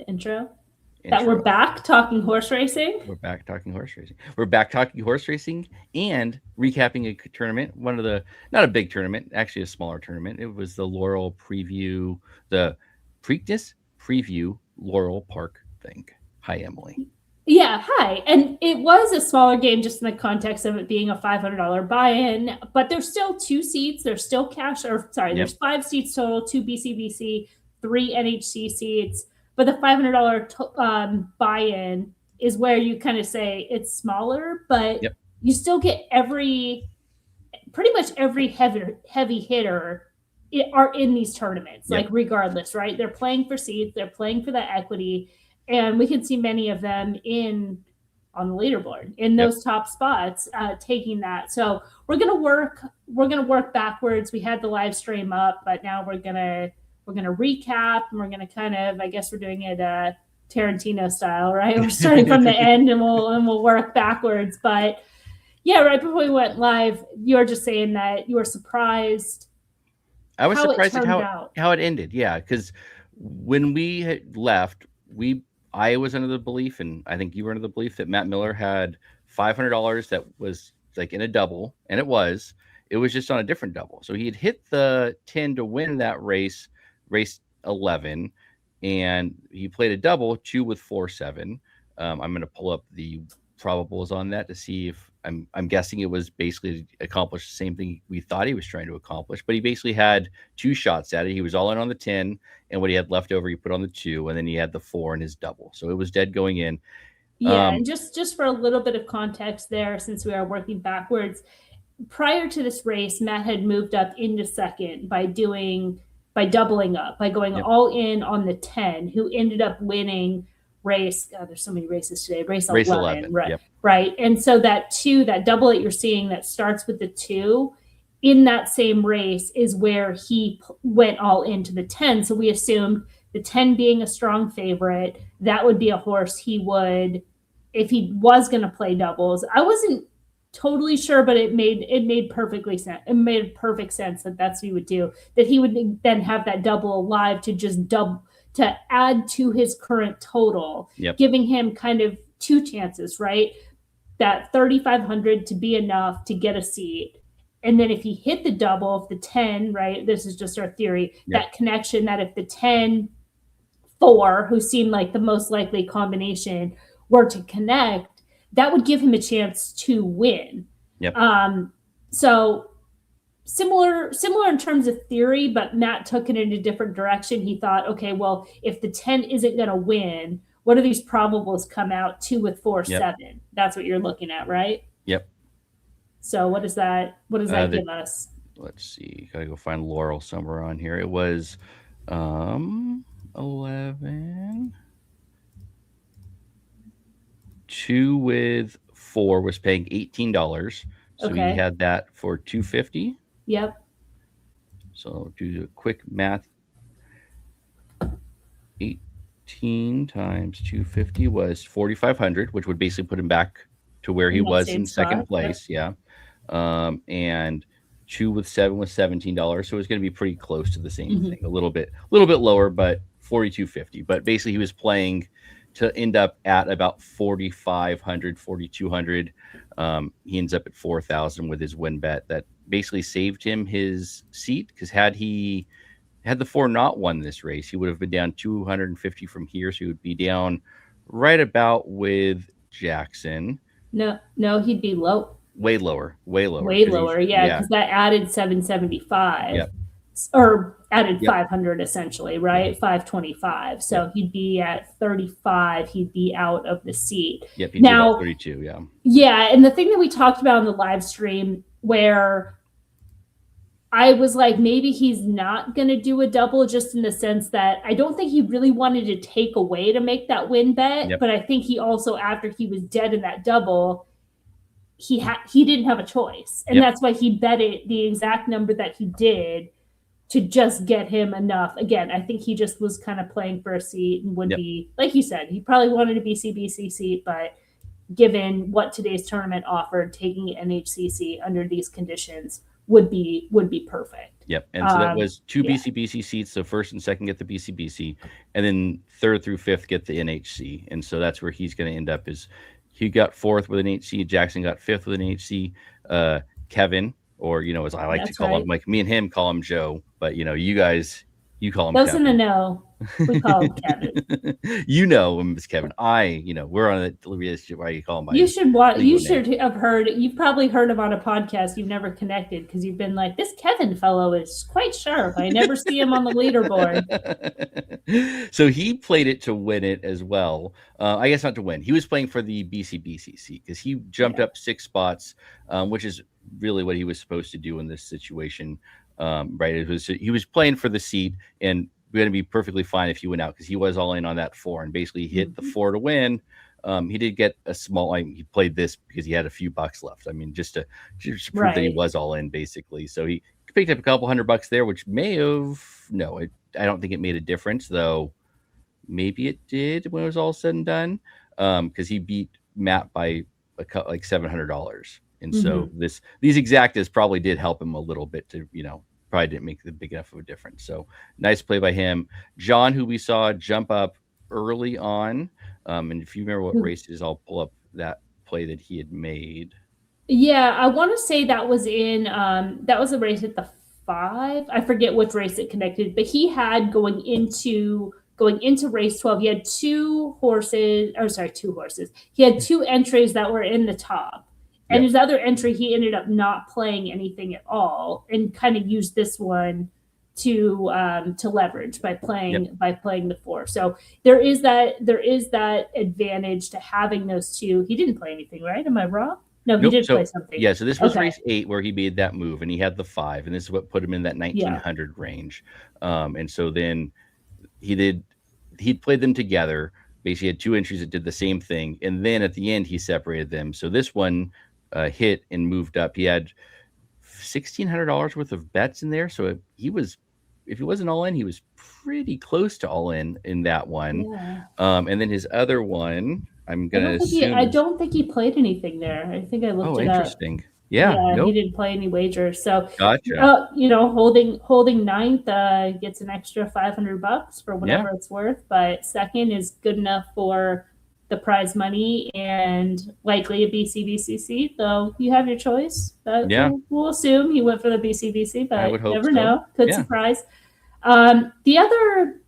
intro. That we're back talking horse racing. We're back talking horse racing. We're back talking horse racing and recapping a tournament. One of the, not a big tournament, actually a smaller tournament. It was the Laurel Preview, the Preakness Preview Laurel Park thing. Hi, Emily. Yeah, hi. And it was a smaller game just in the context of it being a $500 buy-in, but there's still 2 seats. There's still cash, or sorry, there's 5 seats total, 2 BCBC, 3 NHC seats. But the $500 buy-in is where you kind of say it's smaller, but you still get pretty much every heavy hitter are in these tournaments, like regardless, right? They're playing for seats, they're playing for that equity, and we can see many of them on the leaderboard in those top spots, taking that. So we're gonna work backwards. We had the live stream up, but now we're gonna recap, and we're gonna kind of, I guess we're doing it Tarantino style, right? We're starting from the end, and we'll work backwards. But yeah, right before we went live, you were just saying that you were surprised. I was surprised at how it ended. Yeah, because when we had left, I was under the belief, and I think you were under the belief, that Matt Miller had $500 that was like in a double, and it was just on a different double. So he had hit the 10 to win that race 11, and he played a double 2 with 4-7. I'm going to pull up the probables on that to see if I'm guessing it was basically accomplished the same thing we thought he was trying to accomplish, but he basically had 2 shots at it. He was all in on the 10, and what he had left over, he put on the 2, and then he had the 4 in his double. So it was dead going in. Yeah, and just for a little bit of context there, since we are working backwards, prior to this race, Matt had moved up into second by doubling up, by going all in on the 10, who ended up winning race. God, there's so many races today. Race 11, right? Right. And so that double that you're seeing that starts with the 2 in that same race is where he went all into the 10. So we assumed the 10 being a strong favorite, that would be a horse he would, if he was going to play doubles. I wasn't totally sure, but it made perfectly sense. It made perfect sense that that's what he would do, that he would then have that double alive to just to add to his current total, giving him kind of 2 chances, right? That 3,500 to be enough to get a seat. And then if he hit the double, if the 10, right, this is just our theory, that connection, that if the 10-4, who seemed like the most likely combination, were to connect, that would give him a chance to win. So similar in terms of theory, but Matt took it in a different direction. He thought, okay, well, if the 10 isn't going to win, what do these probables come out 2 with 4-7? That's what you're looking at, right? Yep. So what does that give us? Let's see. Gotta go find Laurel somewhere on here. It was 11. 2 with 4 was paying $18. So he had that for $250. Yep. So do the quick math. 18 times 250 was 4,500, which would basically put him back to where he was in second place. And 2 with 7 was $17. So it was going to be pretty close to the same thing. A little bit lower, but $4,250. But basically he was playing to end up at about 4,500, 4,200. He ends up at 4,000 with his win bet. That basically saved him his seat, because had the 4 not won this race, he would have been down 250 from here. So he would be down right about with Jackson. No, he'd be low. Way lower. Yeah, because that added 775. Or added 500 essentially, right? 525. So he'd be at 35. He'd be out of the seat. He'd be about 32. Yeah, and the thing that we talked about on the live stream, where I was like, maybe he's not going to do a double, just in the sense that I don't think he really wanted to take away to make that win bet. But I think he also, after he was dead in that double, he didn't have a choice. And that's why he bet it the exact number that he did, to just get him enough. Again, I think he just was kind of playing for a seat, and would be, like you said, he probably wanted a BCBC seat, but given what today's tournament offered, taking an NHCC under these conditions would be perfect. Yep. And so that was 2 BCBC seats. So first and second get the BCBC, and then third through fifth get the NHC. And so that's where he's going to end up. Is he got fourth with an NHC, Jackson got fifth with an NHC, Kevin, or as I like to call him, like me and him call him Joe, but you guys, you call him Kevin. Doesn't know. We call him Kevin. him as Kevin. We're on a relationship where you call him. You should have heard. You've probably heard him on a podcast. You've never connected because you've been like, this Kevin fellow is quite sharp. I never see him on the leaderboard. So he played it to win it as well. I guess not to win. He was playing for the BCBC seat because he jumped up 6 spots, which is really what he was supposed to do in this situation. Right? He was playing for the seat, and we're going to be perfectly fine if he went out because he was all in on that 4 and basically hit the 4 to win. He did get a small. He played this because he had a few bucks left. I mean, just to prove that he was all in, basically. So he picked up a couple $100 there, which may have I don't think it made a difference, though. Maybe it did when it was all said and done, because he beat Matt by like $700. And so these exactas probably did help him a little bit to, probably didn't make the big enough of a difference. So nice play by him. John, who we saw jump up early on. And if you remember what race it is, I'll pull up that play that he had made. Yeah, I want to say that was that was a race at the 5. I forget which race it connected, but he had going into race 12, he had 2 horses. He had 2 entries that were in the top. And his other entry, he ended up not playing anything at all, and kind of used this one to leverage by playing the 4. So there is that advantage to having those 2. He didn't play anything, right? Am I wrong? No, he did play something. Yeah, so this was race 8 where he made that move, and he had the 5, and this is what put him in that 1900 range. And so then he'd played them together. Basically, had 2 entries that did the same thing, and then at the end he separated them. So this one hit and moved up. He had $1,600 worth of bets in there. So if he wasn't all in, he was pretty close to all in that one. Yeah. And then his other one, I don't think he played anything there. I think I looked it up. Oh, interesting. Yeah, he didn't play any wagers. So gotcha. Holding ninth gets an extra $500 for whatever it's worth. But second is good enough for the prize money and likely a BCBC seat. Though you have your choice. We'll assume he went for the BCBC, but I would hope never know. Could surprise. The other,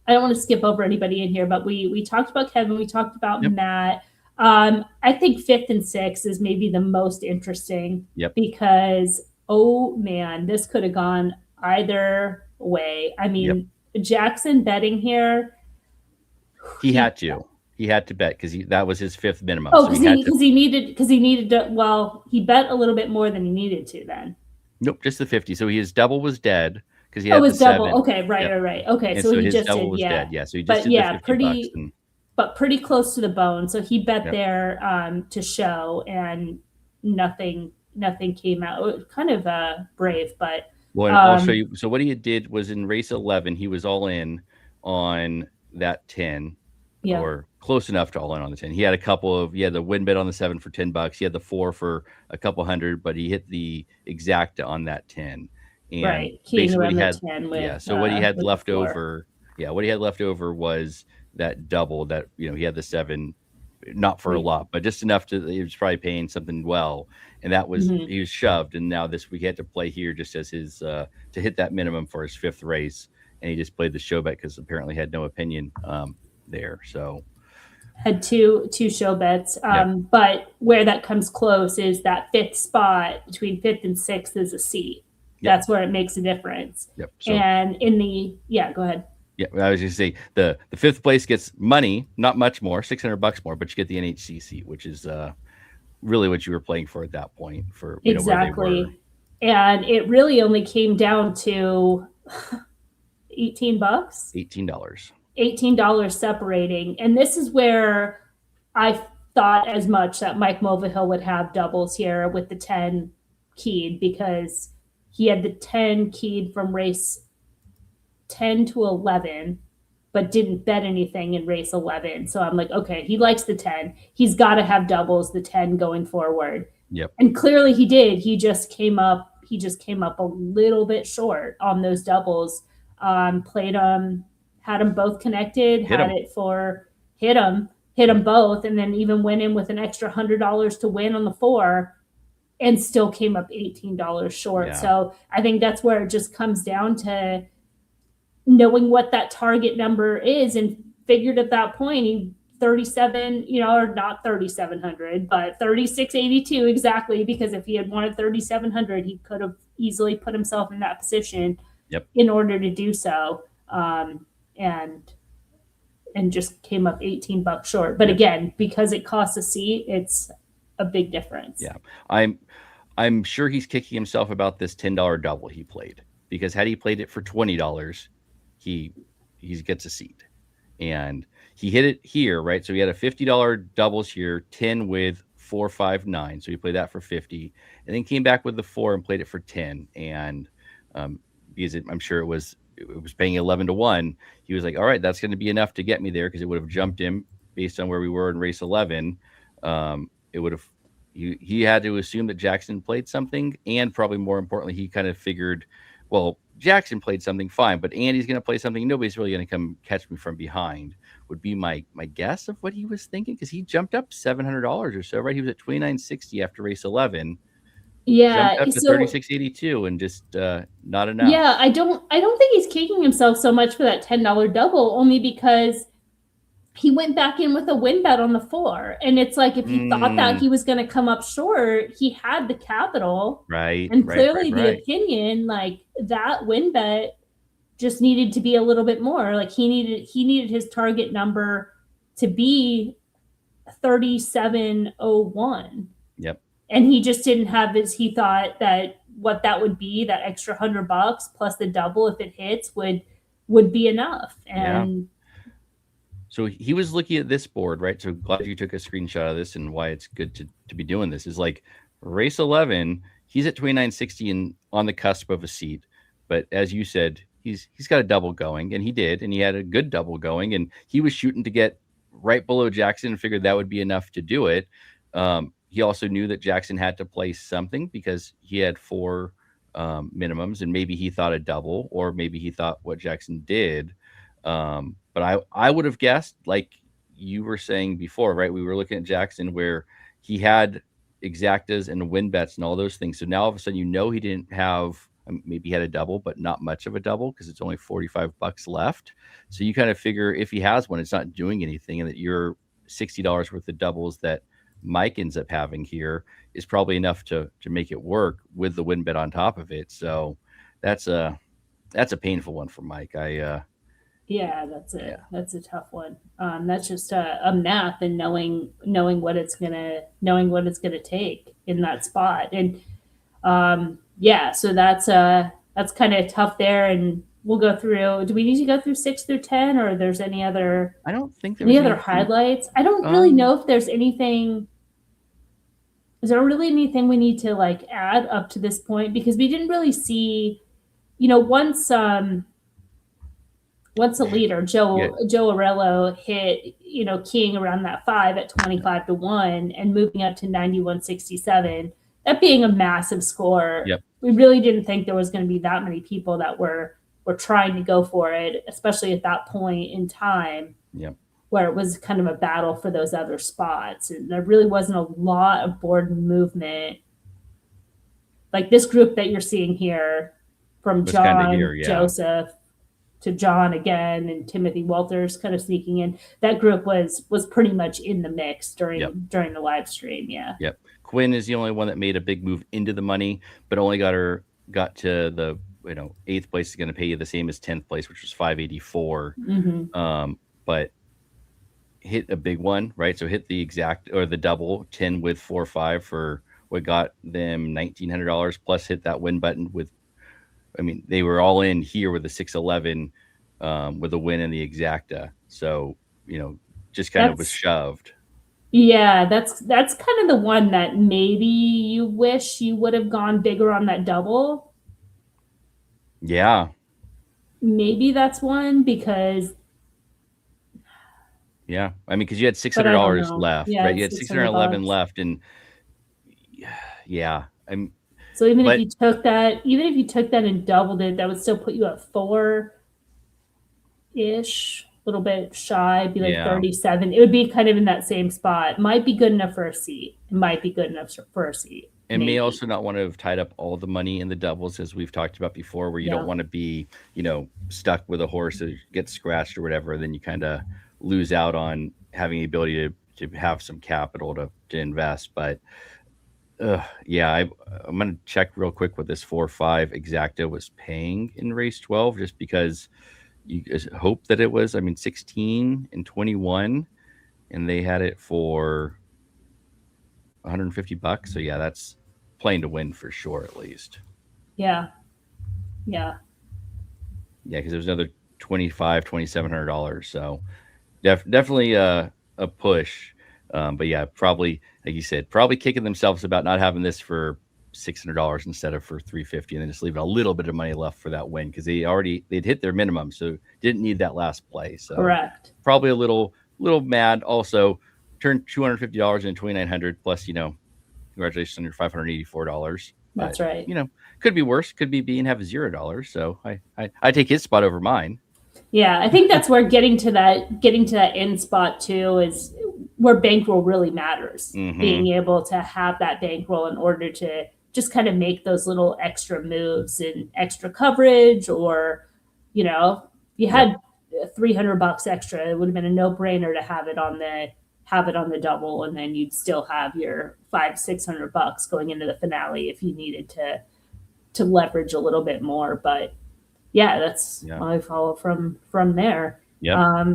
I don't want to skip over anybody in here, but we talked about Kevin. We talked about Matt. I think 5th and 6th is maybe the most interesting because, oh man, this could have gone either way. I mean, Jackson betting here. He had to bet because that was his 5th minimum. Oh, because he needed to. Well, he bet a little bit more than he needed to then. Nope, just the 50. So his double was dead because he had the 7. Double. Okay, right. Okay, so he just did dead. Yeah, so he just did the $50. But pretty close to the bone. So he bet there to show, and nothing came out. Kind of brave, but. Well, I'll show you. So what he did was in race 11, he was all in on that 10, or close enough to all in on the 10. He had the win bet on the 7 for $10. He had the 4 for a couple hundred, but he hit the exacta on that 10. And basically he had 10 with, so what he had left over. Yeah, what he had left over was that double that he had the 7, not for a lot, but just enough he was probably paying something well, and that was he was shoved. And now this week he had to play here just as his to hit that minimum for his 5th race, and he just played the show bet because apparently had no opinion there. So had two show bets, but where that comes close is that 5th spot between 5th and 6th is a seat. That's where it makes a difference. So, and in the go ahead. Yeah, I was going to say the 5th place gets money, not much more, $600 more, but you get the NHC seat, which is really what you were playing for at that point. For exactly, where they were. And it really only came down to $18. $18 separating, and this is where I thought as much that Mike Mulvihill would have doubles here with the 10 keyed, because he had the 10 keyed from race 10 to 11, but didn't bet anything in race 11. So I'm like, okay, he likes the 10. He's got to have doubles, the 10 going forward. Yep. And clearly he did. He just came up He just came up a little bit short on those doubles. Played them, had them both connected, hit them both, and then even went in with an extra $100 to win on the 4 and still came up $18 short. Yeah. So I think that's where it just comes down to knowing what that target number is, and figured at that point he 37, or not 3,700, but 3682 exactly, because if he had wanted 3,700, he could have easily put himself in that position in order to do so. And just came up $18 short. But again, because it costs a seat, it's a big difference. Yeah. I'm sure he's kicking himself about this $10 double he played, because had he played it for $20, he gets a seat. And he hit it here, right? So he had a $50 doubles here, 10 with 4, 5, 9. So he played that for 50, and then came back with the 4 and played it for 10. And because I'm sure it was paying 11 to 1. He was like, all right, that's going to be enough to get me there, because it would have jumped him based on where we were in race 11. It would have, he had to assume that Jackson played something, and probably more importantly, he kind of figured, well, Jackson played something fine, but Andy's going to play something nobody's really going to come catch me from behind, would be my guess of what he was thinking, because he jumped up $700 or so, right? He was at $29.60 after race 11. Yeah, jumped up to $36.82 and just not enough. Yeah, I don't think he's kicking himself so much for that $10 double, only because he went back in with a win bet on the 4. And it's like, if he thought that he was going to come up short, he had the capital. Right. And clearly the opinion, like, that win bet just needed to be a little bit more. Like, he needed his target number to be 3701. Yep. And he just didn't have he thought that what that would be, that extra $100 plus the double, if it hits, would be enough. And yeah. So he was looking at this board, right? So glad you took a screenshot of this, and why it's good to be doing this is, like, race 11, he's at 29.60 and on the cusp of a seat. But as you said, he's got a double going, and he did, and he had a good double going, and he was shooting to get right below Jackson and figured that would be enough to do it. He also knew that Jackson had to play something, because he had 4 minimums, and maybe he thought a double, or maybe he thought what Jackson did. But I would have guessed, like you were saying before, right? We were looking at Jackson where he had exactas and win bets and all those things. So now all of a sudden, he didn't have, maybe he had a double, but not much of a double, because it's only $45 left. So you kind of figure if he has one, it's not doing anything, and that your $60 worth of doubles that Mike ends up having here is probably enough to make it work with the win bet on top of it. So that's a painful one for Mike. Yeah, that's a tough one. That's just a math and knowing what it's gonna take in that spot. And so that's kind of tough there. And we'll go through. Do we need to go through 6 through 10, or there's any other? I don't think there's any other highlights. I don't really know if there's anything. Is there really anything we need to, like, add up to this point? Because we didn't really see, once a leader, Joe Arello, hit, keying around that 5 at 25 to 1 and moving up to 91.67, that being a massive score. Yep. We really didn't think there was going to be that many people that were trying to go for it, especially at that point in time. Yep. Where it was kind of a battle for those other spots. And there really wasn't a lot of board movement. Like this group that you're seeing here, from John, Joseph, to John again, and Timothy Walters kind of sneaking in. That group was pretty much in the mix during the live stream. Yeah. Yep. Quinn is the only one that made a big move into the money, but only got to the 8th place is going to pay you the same as 10th place, which was 584. Mm-hmm. But hit a big one, right? So hit the exact, or the double 10 with 4, 5 for what got them $1,900, plus hit that win button with, they were all in here with the 611 with a win in the exacta. So, just kind of was shoved. Yeah, that's kind of the one that maybe you wish you would have gone bigger on that double. Yeah. Maybe that's one, because. Yeah, because you had $600 left, right? You had $611 left, and So even if you took that and doubled it, that would still put you at 4-ish, a little bit shy, be like 37. It would be kind of in that same spot. Might be good enough for a seat. It might be good enough for a seat. And may also not want to have tied up all the money in the doubles, as we've talked about before, where you don't want to be, stuck with a horse that gets scratched or whatever. Then you kind of lose out on having the ability to have some capital to invest. But I'm going to check real quick what this 4-5 exacta was paying in race 12, just because you hope that it was, 16 and 21, and they had it for $150. So yeah, that's playing to win for sure, at least. Yeah, because there's another $2,700. So definitely a push. But yeah, probably, like you said, probably kicking themselves about not having this for $600 instead of for $350, and then just leaving a little bit of money left for that win, because they'd hit their minimum, so didn't need that last play. So correct. Probably a little mad. Also, turned $250 into $2,900 plus. Congratulations on your $584. That's right. Could be worse. Could be B and have $0. So I take his spot over mine. Yeah, I think that's where getting to that end spot too is where bankroll really matters. Mm-hmm. Being able to have that bankroll in order to just kind of make those little extra moves and extra coverage, or you had $300 extra, it would have been a no-brainer to have it on the double, and then you'd still have your $500-600 going into the finale if you needed to leverage a little bit more. But yeah, that's how I follow from there. Yeah.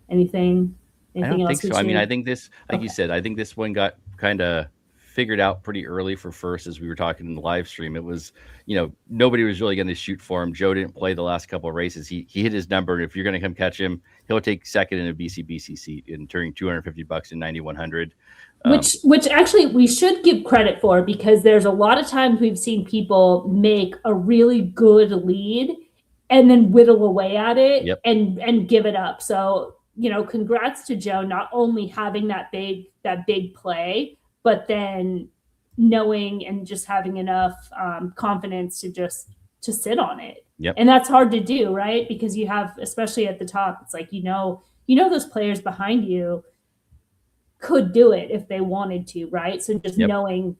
Anything I don't else? Think so. I think this, like you said, I think this one got kind of figured out pretty early for first, as we were talking in the live stream. It was, nobody was really going to shoot for him. Joe didn't play the last couple of races. He hit his number, and if you're going to come catch him, he'll take second in a BCBC seat and turning $250 in 9,100. Which actually we should give credit for, because there's a lot of times we've seen people make a really good lead and then whittle away at it and give it up. So, congrats to Joe, not only having that big play, but then knowing and just having enough confidence to sit on it. Yep. And that's hard to do, right? Because you have, especially at the top, it's like, those players behind you could do it if they wanted to, right? So just knowing,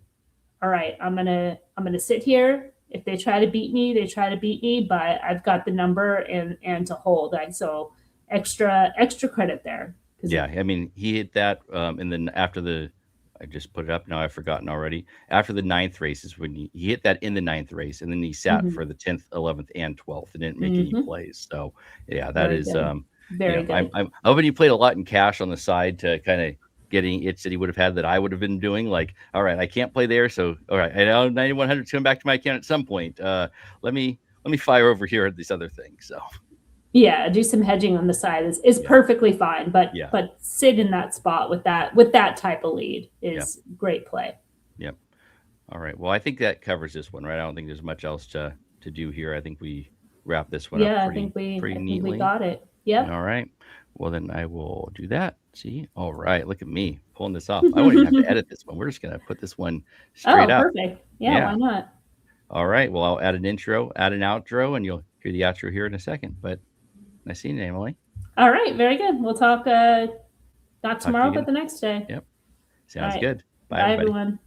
all right, I'm gonna sit here. If they try to beat me, they try to beat me, but I've got the number and to hold. So extra credit there. Yeah, he hit that, and then after I just put it up now, I've forgotten already. After the 9th race is when he hit that in the 9th race, and then he sat for the 10th, 11th, and 12th and didn't make any plays. So yeah, that is very good. I'm hoping he played a lot in cash on the side to kind of getting itch that he would have had that I would have been doing. Like, all right, I can't play there, so all right, I know 9,100 coming back to my account at some point. Let me fire over here at these other things. So yeah, do some hedging on the side is perfectly fine, but sit in that spot with that type of lead is great play. Yep. All right. Well, I think that covers this one, right? I don't think there's much else to do here. I think we wrap this one up pretty neatly. We got it. Yeah. All right. Well, then I will do that. See? All right. Look at me pulling this off. I won't even have to edit this one. We're just going to put this one straight up. Perfect. Yeah, why not? All right. Well, I'll add an intro, add an outro, and you'll hear the outro here in a second. But nice seeing you, Emily. All right. Very good. We'll talk not tomorrow, but the next day. Yep. Sounds good. Bye, everybody. Everyone.